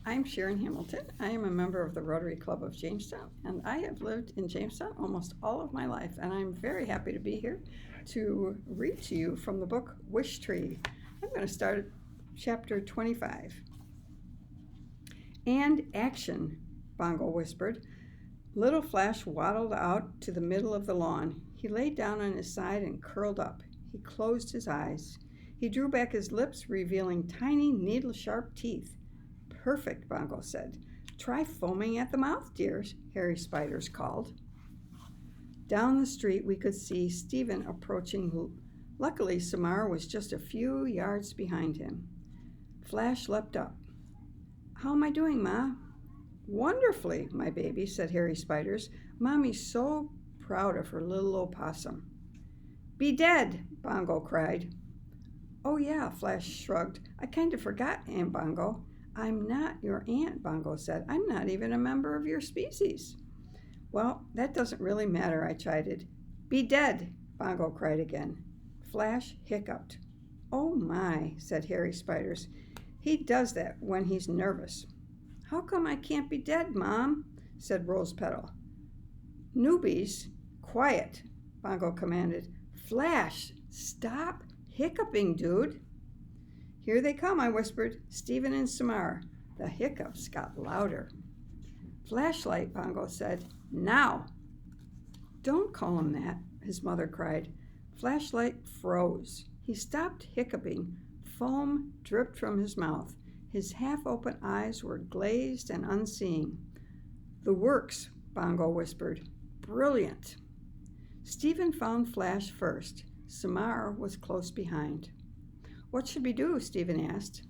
I'm Sharon Hamilton. I am a member of the Rotary Club of Jamestown, and I have lived in Jamestown almost all of my life, and I'm very happy to be here to read to you from the book Wishtree. I'm going to start at chapter 25. And action, Bongo whispered. Little Flash waddled out to the middle of the lawn. He lay down on his side and curled up. He closed his eyes. He drew back his lips, revealing tiny, needle-sharp teeth. Perfect, Bongo said. Try foaming at the mouth, dear, Harry Spiders called. Down the street we could see Stephen approaching. Luckily, Samara was just a few yards behind him. Flash leapt up. How am I doing, Ma? Wonderfully, my baby, said Harry Spiders. Mommy's so proud of her little opossum. Be dead, Bongo cried. Oh yeah, Flash shrugged. I kind of forgot, Aunt Bongo. I'm not your aunt, Bongo said. I'm not even a member of your species. Well, that doesn't really matter, I chided. Be dead, Bongo cried again. Flash hiccuped. Oh my, said Harry Spiders. He does that when he's nervous. How come I can't be dead, Mom? Said Rose Petal. Newbies, quiet, Bongo commanded. Flash, stop hiccuping, dude. Here they come, I whispered. Stephen and Samara. The hiccups got louder. Flashlight, Bongo said. Now. Don't call him that, his mother cried. Flashlight froze. He stopped hiccuping. Foam dripped from his mouth. His half-open eyes were glazed and unseeing. The works, Bongo whispered. Brilliant. Stephen found Flash first. Samara was close behind. What should we do? Stephen asked.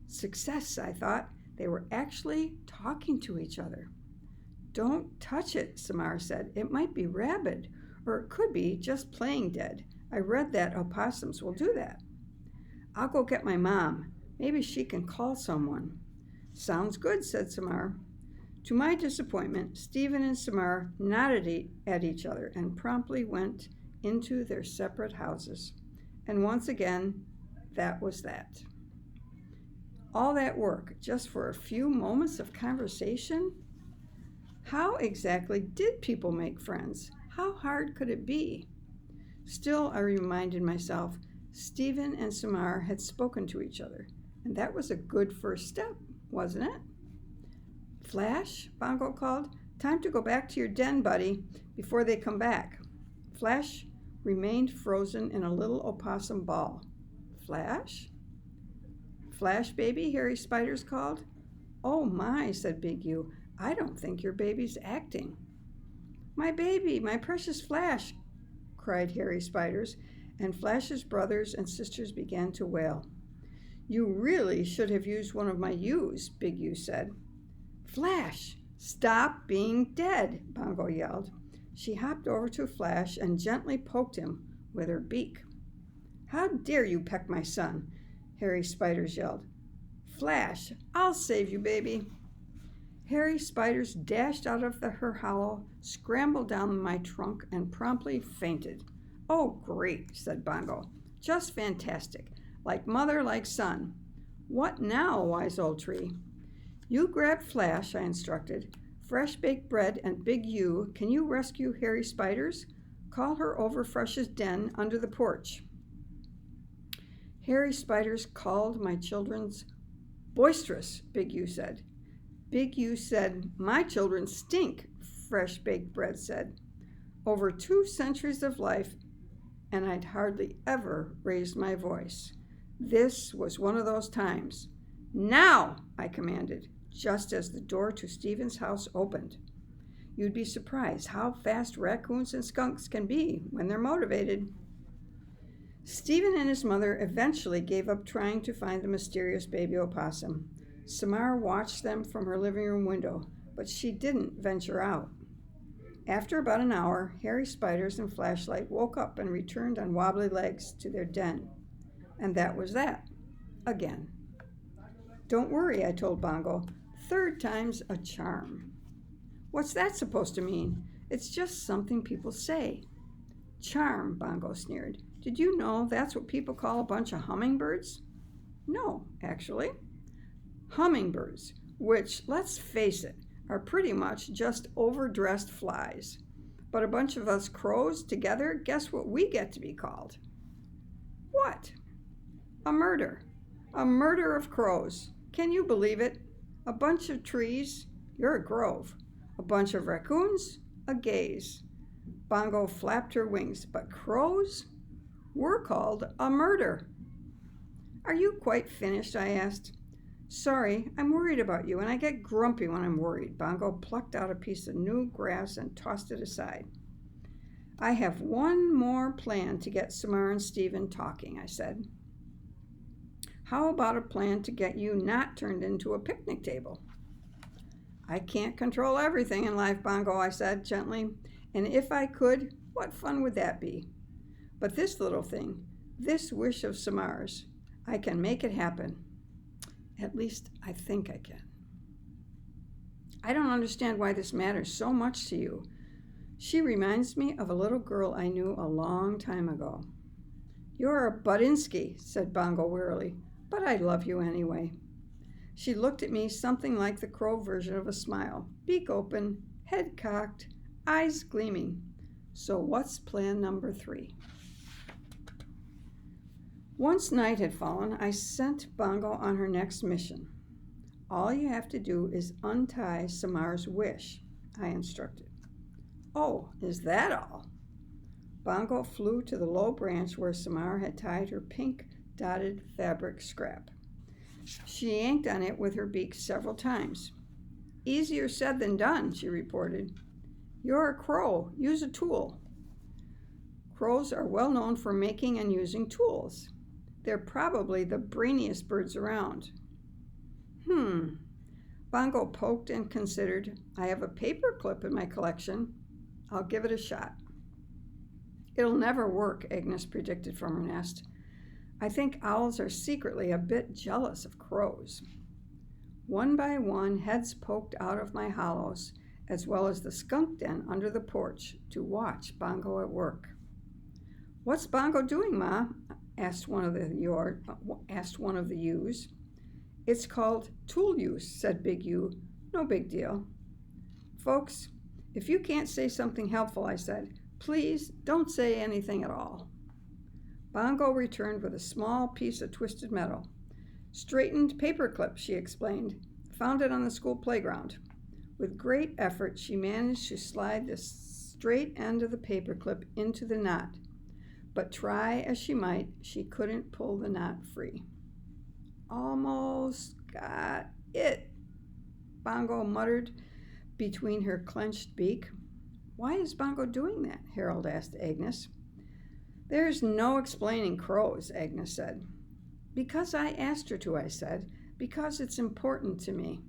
Success, I thought. They were actually talking to each other. Don't touch it, Samara said. It might be rabid, or it could be just playing dead. I read that opossums will do that. I'll go get my mom. Maybe she can call someone. Sounds good, said Samara. To my disappointment, Stephen and Samara nodded at each other and promptly went into their separate houses. And once again, that was that. All that work just for a few moments of conversation? How exactly did people make friends? How hard could it be? Still, I reminded myself, Stephen and Samara had spoken to each other, and that was a good first step, wasn't it? Flash, Bongo called. Time to go back to your den, buddy, before they come back. Flash remained frozen in a little opossum ball. Flash? Flash, baby, Harry Spiders called. Oh my, said Big U. I don't think your baby's acting. My baby, my precious Flash, cried Harry Spiders, and Flash's brothers and sisters began to wail. You really should have used one of my U's, Big U said. Flash, stop being dead, Bongo yelled. She hopped over to Flash and gently poked him with her beak. How dare you peck my son? Harry Spiders yelled. Flash, I'll save you, baby. Harry Spiders dashed out of her hollow, scrambled down my trunk, and promptly fainted. Oh, great, said Bongo. Just fantastic. Like mother, like son. What now, wise old tree? You grab Flash, I instructed. Fresh baked bread and Big U, can you rescue Harry Spiders? Call her over Fresh's den under the porch. Harry Spiders called my children's boisterous, Big U said. Big U said, my children stink, Fresh Baked Bread said. Over 2 centuries of life, and I'd hardly ever raised my voice. This was one of those times. Now, I commanded, just as the door to Stephen's house opened. You'd be surprised how fast raccoons and skunks can be when they're motivated. Stephen and his mother eventually gave up trying to find the mysterious baby opossum. Samara watched them from her living room window, but she didn't venture out. After about an hour, Harry Spiders and Flashlight woke up and returned on wobbly legs to their den. And that was that. Again. Don't worry, I told Bongo. 3rd time's a charm. What's that supposed to mean? It's just something people say. Charm, Bongo sneered. Did you know that's what people call a bunch of hummingbirds? No, actually. Hummingbirds. which, let's face it, are pretty much just overdressed flies. But a bunch of us crows together, guess what we get to be called? What? A murder. A murder of crows. Can you believe it? A bunch of trees, you're a grove. A bunch of raccoons, a gaze. Bongo flapped her wings, but crows? We're called a murder. Are you quite finished? I asked. Sorry, I'm worried about you, and I get grumpy when I'm worried. Bongo plucked out a piece of new grass and tossed it aside. I have one more plan to get Samara and Stephen talking, I said. How about a plan to get you not turned into a picnic table? I can't control everything in life, Bongo, I said gently, and if I could, what fun would that be? But this little thing, this wish of Samara's, I can make it happen. At least I think I can. I don't understand why this matters so much to you. She reminds me of a little girl I knew a long time ago. You're a Budinsky, said Bongo wearily, but I love you anyway. She looked at me something like the crow version of a smile, beak open, head cocked, eyes gleaming. So what's plan number 3? Once night had fallen, I sent Bongo on her next mission. All you have to do is untie Samara's wish, I instructed. Oh, is that all? Bongo flew to the low branch where Samara had tied her pink dotted fabric scrap. She yanked on it with her beak several times. Easier said than done, she reported. You're a crow. Use a tool. Crows are well known for making and using tools. They're probably the brainiest birds around. Bongo poked and considered. I have a paper clip in my collection. I'll give it a shot. It'll never work, Agnes predicted from her nest. I think owls are secretly a bit jealous of crows. One by one, heads poked out of my hollows, as well as the skunk den under the porch, to watch Bongo at work. What's Bongo doing, Ma? asked one of the ewes. It's called tool use, said Big Ewe. No big deal. Folks, if you can't say something helpful, I said, please don't say anything at all. Bongo returned with a small piece of twisted metal. Straightened paper clip, she explained. Found it on the school playground. With great effort, she managed to slide the straight end of the paper clip into the knot. But try as she might, she couldn't pull the knot free. Almost got it, Bongo muttered between her clenched beak. Why is Bongo doing that? Harold asked Agnes. There's no explaining crows, Agnes said. Because I asked her to, I said. Because it's important to me.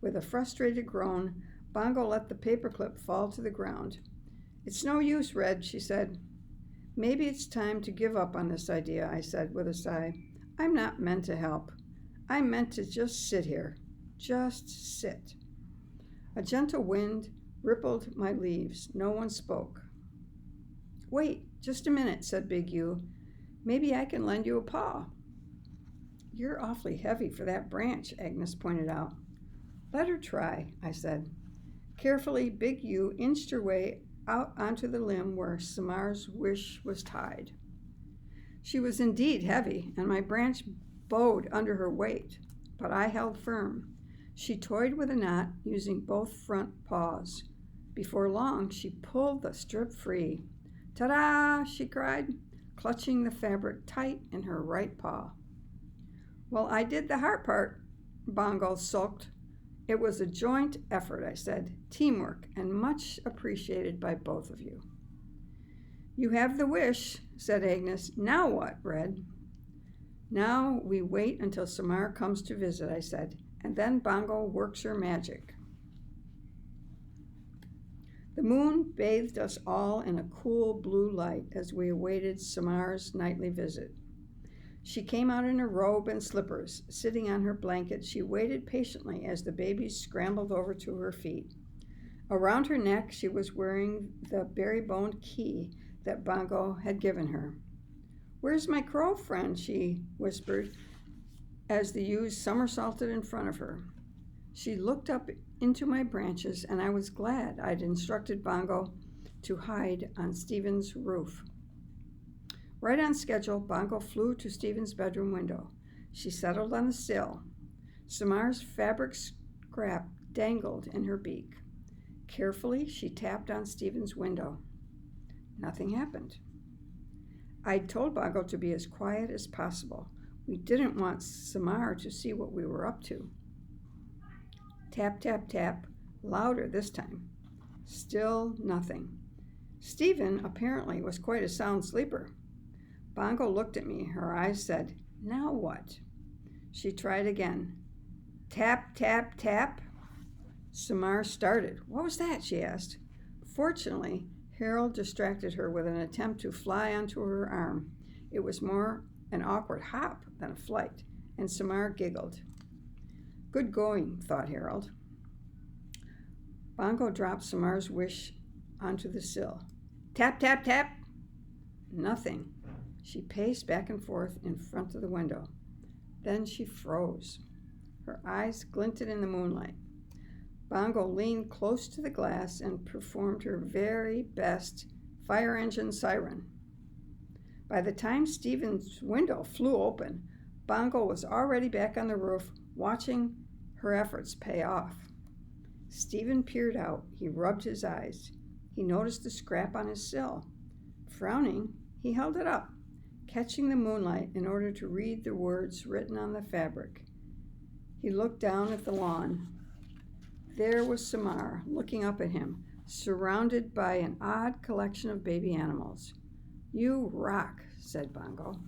With a frustrated groan, Bongo let the paperclip fall to the ground. It's no use, Red, she said. Maybe it's time to give up on this idea, I said with a sigh. I'm not meant to help. I'm meant to just sit here. Just sit. A gentle wind rippled my leaves. No one spoke. Wait, just a minute, said Big Ewe. Maybe I can lend you a paw. You're awfully heavy for that branch, Agnes pointed out. Let her try, I said. Carefully, Big Ewe inched her way out onto the limb where Samara's wish was tied. She was indeed heavy, and my branch bowed under her weight, but I held firm. She toyed with a knot using both front paws. Before long, she pulled the strip free. Ta-da! She cried, clutching the fabric tight in her right paw. Well, I did the hard part, Bongo sulked. It was a joint effort, I said, teamwork, and much appreciated by both of you. You have the wish, said Agnes. Now what, Red? Now we wait until Samara comes to visit, I said, and then Bongo works her magic. The moon bathed us all in a cool blue light as we awaited Samara's nightly visit. She came out in her robe and slippers. Sitting on her blanket, she waited patiently as the babies scrambled over to her feet. Around her neck, she was wearing the berry-boned key that Bongo had given her. Where's my crow friend? She whispered as the ewes somersaulted in front of her. She looked up into my branches, and I was glad I'd instructed Bongo to hide on Stephen's roof. Right on schedule, Bongo flew to Stephen's bedroom window. She settled on the sill. Samar's fabric scrap dangled in her beak. Carefully, she tapped on Stephen's window. Nothing happened. I'd told Bongo to be as quiet as possible. We didn't want Samar to see what we were up to. Tap, tap, tap, louder this time. Still nothing. Stephen apparently was quite a sound sleeper. Bongo looked at me. Her eyes said, "Now what?" She tried again. Tap, tap, tap. Samar started. "What was that?" she asked. Fortunately, Harold distracted her with an attempt to fly onto her arm. It was more an awkward hop than a flight, and Samar giggled. Good going, thought Harold. Bongo dropped Samar's wish onto the sill. Tap, tap, tap. Nothing. She paced back and forth in front of the window. Then she froze. Her eyes glinted in the moonlight. Bongo leaned close to the glass and performed her very best fire engine siren. By the time Stephen's window flew open, Bongo was already back on the roof, watching her efforts pay off. Stephen peered out. He rubbed his eyes. He noticed the scrap on his sill. Frowning, he held it up, catching the moonlight in order to read the words written on the fabric. He looked down at the lawn. There was Samar, looking up at him, surrounded by an odd collection of baby animals. You rock, said Bongo.